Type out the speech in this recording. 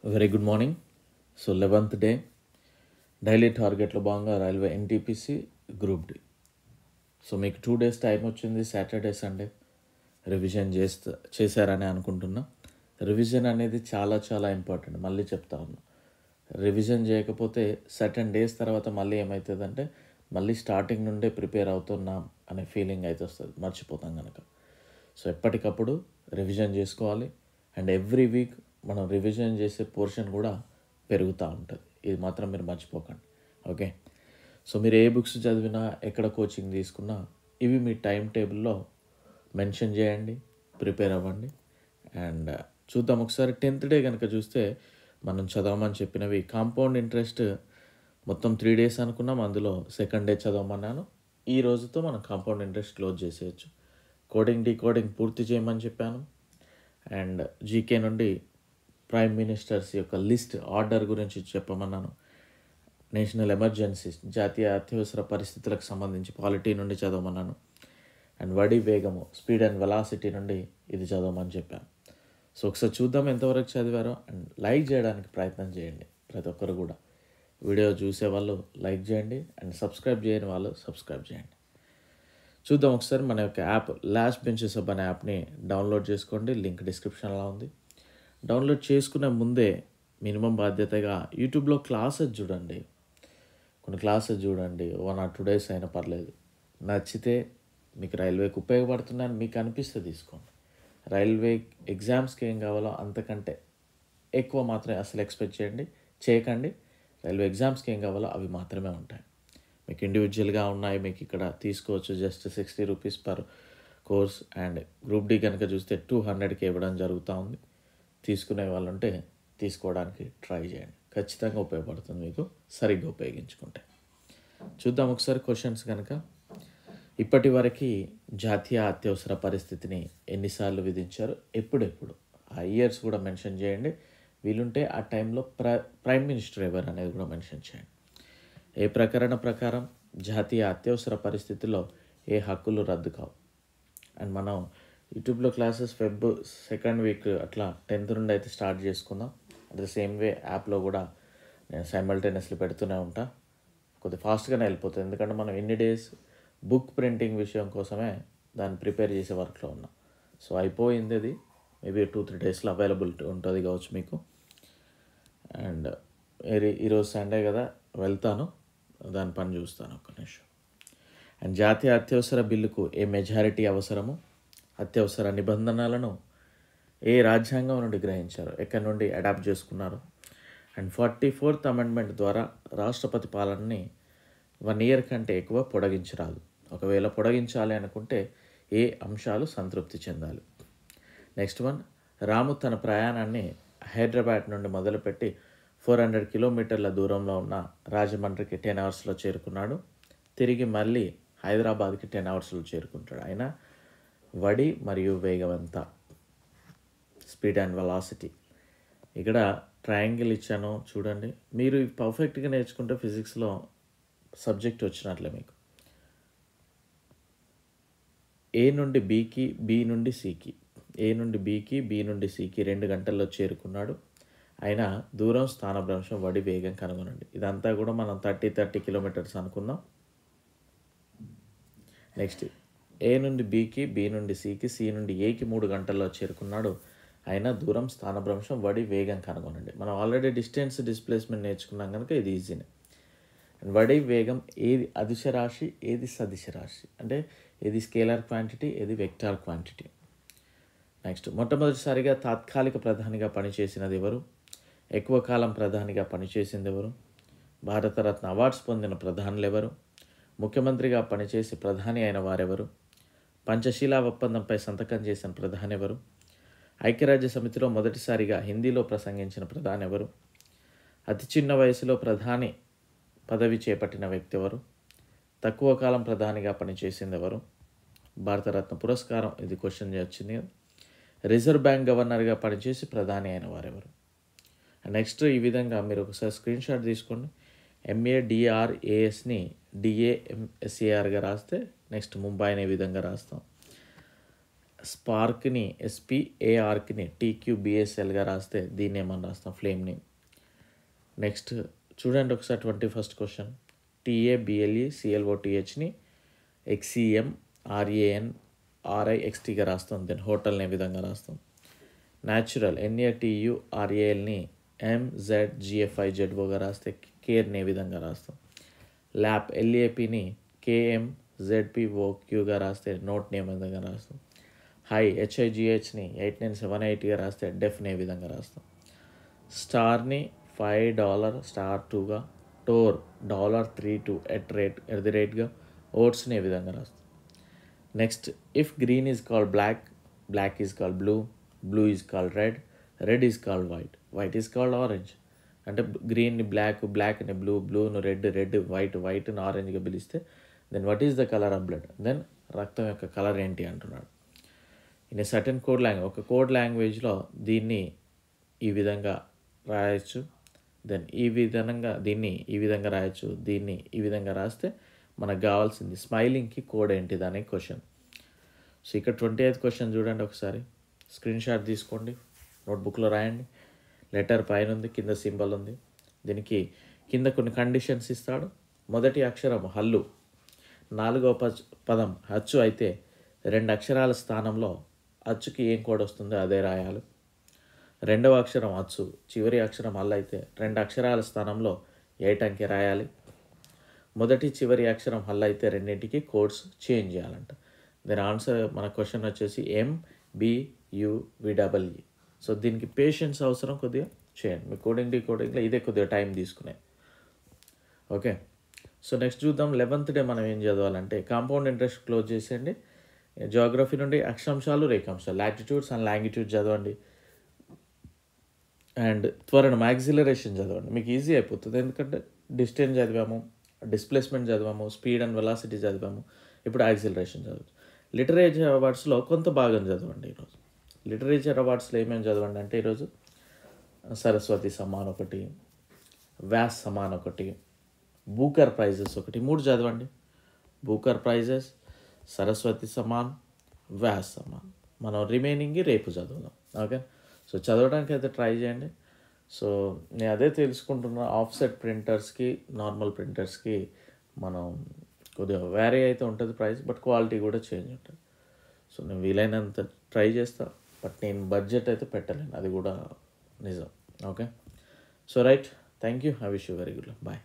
Very good morning. So 11th day daily టార్గెట్లో భాగంగా railway NTPC group D. So మీకు 2 days time వచ్చింది, Saturday Sunday revision చేశారని అనుకుంటున్నా. రివిజన్ అనేది చాలా చాలా ఇంపార్టెంట్. మళ్ళీ చెప్తా ఉన్నా, రివిజన్ చేయకపోతే సర్టన్ డేస్ తర్వాత మళ్ళీ ఏమవుతుందంటే మళ్ళీ స్టార్టింగ్ నుండే ప్రిపేర్ అవుతున్నాం అనే ఫీలింగ్ అయితే వస్తుంది, మర్చిపోతాం కనుక. సో ఎప్పటికప్పుడు రివిజన్ చేసుకోవాలి. అండ్ ఎవ్రీ వీక్ మనం రివిజన్ చేసే పోర్షన్ కూడా పెరుగుతూ ఉంటుంది. ఇది మాత్రం మీరు మర్చిపోకండి. ఓకే. సో మీరు ఏ బుక్స్ చదివినా, ఎక్కడ కోచింగ్ తీసుకున్నా ఇవి మీ టైం టేబుల్లో మెన్షన్ చేయండి, ప్రిపేర్ అవ్వండి. అండ్ చూద్దాం ఒకసారి 10th డే కనుక చూస్తే మనం చదవమని చెప్పినవి కాంపౌండ్ ఇంట్రెస్ట్ మొత్తం 3 days అనుకున్నాం. అందులో సెకండ్ డే చదవమన్నాను. ఈ రోజుతో మనం కాంపౌండ్ ఇంట్రెస్ట్ క్లోజ్ చేసేయచ్చు. కోడింగ్ డీకోడింగ్ పూర్తి చేయమని చెప్పాను. అండ్ జీకే నుండి ప్రైమ్ మినిస్టర్స్ యొక్క లిస్ట్ ఆర్డర్ గురించి చెప్పమన్నాను. నేషనల్ ఎమర్జెన్సీస్, జాతీయ అత్యవసర పరిస్థితులకు సంబంధించి పాలిటీ నుండి చదవమన్నాను. అండ్ వడి వేగము, స్పీడ్ అండ్ వెలాసిటీ నుండి ఇది చదవమని చెప్పాను. సో ఒకసారి చూద్దాం ఎంతవరకు చదివారో. అండ్ లైక్ చేయడానికి ప్రయత్నం చేయండి. ప్రతి ఒక్కరు కూడా వీడియో చూసే వాళ్ళు లైక్ చేయండి, అండ్ సబ్స్క్రైబ్ చేయని వాళ్ళు సబ్స్క్రైబ్ చేయండి. చూద్దాం ఒకసారి మన యొక్క యాప్ లాస్ట్ బెంచెస్ హబ్ అనే యాప్ని డౌన్లోడ్ చేసుకోండి. లింక్ డిస్క్రిప్షన్లో ఉంది. డౌన్లోడ్ చేసుకునే ముందే మినిమం బాధ్యతగా యూట్యూబ్లో క్లాసెస్ చూడండి. కొన్ని క్లాసెస్ చూడండి, 1 or 2 days అయినా పర్లేదు. నచ్చితే మీకు రైల్వేకి ఉపయోగపడుతుందని మీకు అనిపిస్తే తీసుకోండి. రైల్వే ఎగ్జామ్స్కి ఏం కావాలో అంతకంటే ఎక్కువ మాత్రమే అసలు ఎక్స్పెక్ట్ చేయకండి. రైల్వే ఎగ్జామ్స్కి ఏం కావాలో అవి మాత్రమే ఉంటాయి. మీకు ఇండివిజువల్గా ఉన్నాయి, మీకు ఇక్కడ తీసుకోవచ్చు. Just 60 rupees per course. And group D కనుక చూస్తే 200కి ఇవ్వడం జరుగుతూ ఉంది. తీసుకునే వాళ్ళు ఉంటే తీసుకోవడానికి ట్రై చేయండి. ఖచ్చితంగా ఉపయోగపడుతుంది మీకు, సరిగ్గా ఉపయోగించుకుంటే. చూద్దాం ఒకసారి క్వశ్చన్స్ కనుక. ఇప్పటి వరకు జాతీయ అత్యవసర పరిస్థితిని ఎన్నిసార్లు విధించారు, ఎప్పుడెప్పుడు, ఆ ఇయర్స్ కూడా మెన్షన్ చేయండి. వీలుంటే ఆ టైంలో ప్రైమ్ మినిస్టర్ ఎవరు అనేది కూడా మెన్షన్ చేయండి. ఏ ప్రకరణ ప్రకారం జాతీయ అత్యవసర పరిస్థితుల్లో ఏ హక్కులు రద్దు కావు. అండ్ మనం యూట్యూబ్లో క్లాసెస్ Feb 2nd week అట్లా 10th నుండి అయితే స్టార్ట్ చేసుకుందాం. అట్ ద సేమ్ వే యాప్లో కూడా నేను సైమల్టేనియస్లీ పెడుతూనే ఉంటా. కొద్దిగా ఫాస్ట్గానే వెళ్ళిపోతుంది, ఎందుకంటే మనం ఎన్ని డేస్ బుక్ ప్రింటింగ్ విషయం కోసమే దాన్ని ప్రిపేర్ చేసే వర్క్లో ఉన్నాం. సో అయిపోయింది అది. మేబీ 2-3 daysలో అవైలబిలిటీ ఉంటుంది కావచ్చు మీకు. అండ్ ఈరోజు సండే కదా, వెళ్తాను, దాని పని చూస్తాను ఒక్క నిమిషం. అండ్ జాతీయ అత్యవసర బిల్లుకు ఏ మెజారిటీ అవసరము, అత్యవసర నిబంధనలను ఏ రాజ్యాంగం నుండి గ్రహించారు, ఎక్కడి నుండి అడాప్ట్ చేసుకున్నారు. అండ్ 44th Amendment ద్వారా రాష్ట్రపతి పాలనని 1 year కంటే ఎక్కువ పొడిగించరాదు. ఒకవేళ పొడిగించాలి అనుకుంటే ఏ అంశాలు సంతృప్తి చెందాలి. నెక్స్ట్ వన్, రాము తన ప్రయాణాన్ని హైదరాబాద్ నుండి మొదలుపెట్టి 400 kilometers దూరంలో ఉన్న రాజమండ్రికి 10 hours చేరుకున్నాడు. తిరిగి మళ్ళీ హైదరాబాద్కి 10 hours చేరుకుంటాడు. అయినా వడి మరియు వేగవంత, స్పీడ్ అండ్ వెలాసిటీ. ఇక్కడ ట్రయాంగిల్ ఇచ్చాను చూడండి. మీరు పర్ఫెక్ట్గా నేర్చుకుంటే ఫిజిక్స్లో సబ్జెక్ట్ వచ్చినట్లే మీకు. ఏ నుండి బీకి, బి నుండి సికి, ఏ నుండి బీకి, బి నుండి సికి 2 గంటల్లో చేరుకున్నాడు. అయినా దూరం, స్థానభ్రంశం, వడి వేగం కనుగొనండి. ఇదంతా కూడా మనం 30 kilometers అనుకుందాం. నెక్స్ట్, ఏ నుండి బీకి, బి నుండి సికి, సి నుండి ఏకి 3 గంటల్లో చేరుకున్నాడు. అయినా దూరం, స్థానభ్రంశం, వడి వేగం కనుగొనండి. మనం ఆల్రెడీ డిస్టెన్స్ డిస్ప్లేస్మెంట్ నేర్చుకున్నాం కనుక ఇది ఈజీనే. అండ్ వడి వేగం ఏది అదిశ రాశి, ఏది సదిశ రాశి, అంటే ఏది స్కేలార్ క్వాంటిటీ, ఏది వెక్టార్ క్వాంటిటీ. నెక్స్ట్, మొట్టమొదటిసారిగా తాత్కాలిక ప్రధానిగా పనిచేసినది ఎవరు, ఎక్కువ కాలం ప్రధానిగా పనిచేసింది ఎవరు, భారతరత్న అవార్డ్స్ పొందిన ప్రధానులు ఎవరు, ముఖ్యమంత్రిగా పనిచేసి ప్రధాని అయిన వారెవరు, పంచశీలా ఒప్పందంపై సంతకం చేసిన ప్రధాని ఎవరు, ఐక్యరాజ్య సమితిలో మొదటిసారిగా హిందీలో ప్రసంగించిన ప్రధాని ఎవరు, అతి చిన్న వయసులో ప్రధాని పదవి చేపట్టిన వ్యక్తి ఎవరు, తక్కువ కాలం ప్రధానిగా పనిచేసింది ఎవరు, భారతరత్న పురస్కారం, ఇది క్వశ్చన్ వచ్చింది కదా, రిజర్వ్ బ్యాంక్ గవర్నర్గా పనిచేసి ప్రధాని అయిన వారెవరు. నెక్స్ట్, ఈ విధంగా మీరు ఒకసారి స్క్రీన్ షాట్ తీసుకోండి. MADRASని DAMSARగా రాస్తే నెక్స్ట్ ముంబై అనే విధంగా రాస్తాం. స్పార్క్ని ఎస్పిఏఆర్క్ని టీక్యూబిఎస్ఎల్గా రాస్తే దీన్ని ఏమని రాస్తాం, ఫ్లేమ్ని. నెక్స్ట్ చూడండి ఒకసారి 21st క్వశ్చన్. టీఏబిఎల్ఈ సిఎల్ఓటిహెచ్ని ఎక్సిఎం ఆర్ఏఎన్ ఆర్ఐఎక్స్టీగా రాస్తాం. దెన్ హోటల్ని ఏ విధంగా రాస్తాం. న్యాచురల్ ఎన్ఏటియు ఆర్ఏఎల్ని ఎంజెడ్జిఎఫ్ఐజెడ్ఓగా రాస్తే కేర్ని ఏ విధంగా రాస్తాం. ల్యాప్ ఎల్ఏపిని కేఎంజెడ్పిఓక్యూగా రాస్తే నోట్ని ఏ విధంగా రాస్తాం. హై హెచ్ఐజిహెచ్ని 8978గా రాస్తే డెఫ్ని ఏ విధంగా రాస్తాం. స్టార్ని $5 టోర్ $32 ఎట్ ది రేట్గా ఓట్స్ని ఏ విధంగా రాస్తాం. Next if green is called black, black is called blue, blue is called red, red is called white, white is called orange. అంటే గ్రీన్ని బ్లాక్, బ్లాక్ని బ్లూ, బ్లూను రెడ్, రెడ్ వైట్ని ఆరెంజ్గా పిలిస్తే then what is the colour of blood, then రక్తం యొక్క colour ఏంటి అంటున్నాడు. In a certain code language, ఒక కోడ్ లాంగ్వేజ్లో దీన్ని ఈ విధంగా రాయొచ్చు, దెన్ దీన్ని ఈ విధంగా రాయొచ్చు, దీన్ని ఈ విధంగా రాస్తే మనకు కావాల్సింది స్మైలింగ్కి కోడ్ ఏంటిది అనే క్వశ్చన్. సో ఇక్కడ 28th క్వశ్చన్ చూడండి ఒకసారి, స్క్రీన్ షాట్ తీసుకోండి, నోట్బుక్లో రాయండి. లెటర్ పైన ఉంది, కింద సింబల్ ఉంది. దీనికి కింద కొన్ని కండిషన్స్ ఇస్తాడు. మొదటి అక్షరం హల్లు, 4వ పదం అచ్చు అయితే 2 అక్షరాల స్థానంలో అచ్చుకి ఏం కోడ్ వస్తుందో అదే రాయాలి. 2వ అక్షరం అచ్చు, చివరి అక్షరం హల్లు అయితే 2 అక్షరాల స్థానంలో 8 అంకె రాయాలి. మొదటి చివరి అక్షరం హల్లు అయితే రెండింటికి కోడ్స్ చేంజ్ చేయాలంట. దీని ఆన్సర్ మన క్వశ్చన్ వచ్చేసి MBUVEE. సో దీనికి పేషెన్స్ అవసరం, కొద్దిగా చేయండి. మీ కోడింగ్ డీకోడింగ్లో ఇదే కొద్దిగా టైం తీసుకునే. ఓకే, సో నెక్స్ట్ చూద్దాం. 11th డే మనం ఏం చదవాలంటే కాంపౌండ్ ఇంట్రెస్ట్ క్లోజ్ చేసేయండి. జియోగ్రఫీ నుండి అక్షాంశాలు రేఖాంశాలు, లాటిట్యూడ్స్ అండ్ లాంగిట్యూడ్ చదవండి. అండ్ త్వరణం యాక్సిలరేషన్ చదవండి, మీకు ఈజీ అయిపోతుంది. ఎందుకంటే డిస్టెన్స్ చదివాము, డిస్ప్లేస్మెంట్ చదివాము, స్పీడ్ అండ్ వెలాసిటీ చదివాము, ఇప్పుడు యాక్సిలరేషన్ చదవచ్చు. లిటరేచర్ అవార్డ్స్లో కొంత భాగం చదవండి ఈరోజు. లిటరేచర్ అవార్డ్స్లో ఏమేమి చదవండి అంటే ఈరోజు సరస్వతి సమ్మాన్ ఒకటి, వ్యాస్ సమ్మాన్ ఒకటి, బూకర్ ప్రైజెస్ ఒకటి, 3 చదవండి. Booker prizes, Saraswati Samman, Vyas Samman. మనం రిమైనింగ్ రేపు చదువుదాం. ఓకే, సో చదవడానికి అయితే ట్రై చేయండి. సో నేను అదే తెలుసుకుంటున్నా, ఆఫ్సెట్ ప్రింటర్స్కి నార్మల్ ప్రింటర్స్కి మనం కొద్దిగా వేరే అయితే ఉంటుంది ప్రైస్, బట్ క్వాలిటీ కూడా చేంజ్ ఉంటుంది. సో నేను వీలైనంత ట్రై చేస్తాను, బట్ నేను బడ్జెట్ అయితే పెట్టలేను, అది కూడా నిజం. Okay, so right, thank you, I wish you very good. Bye.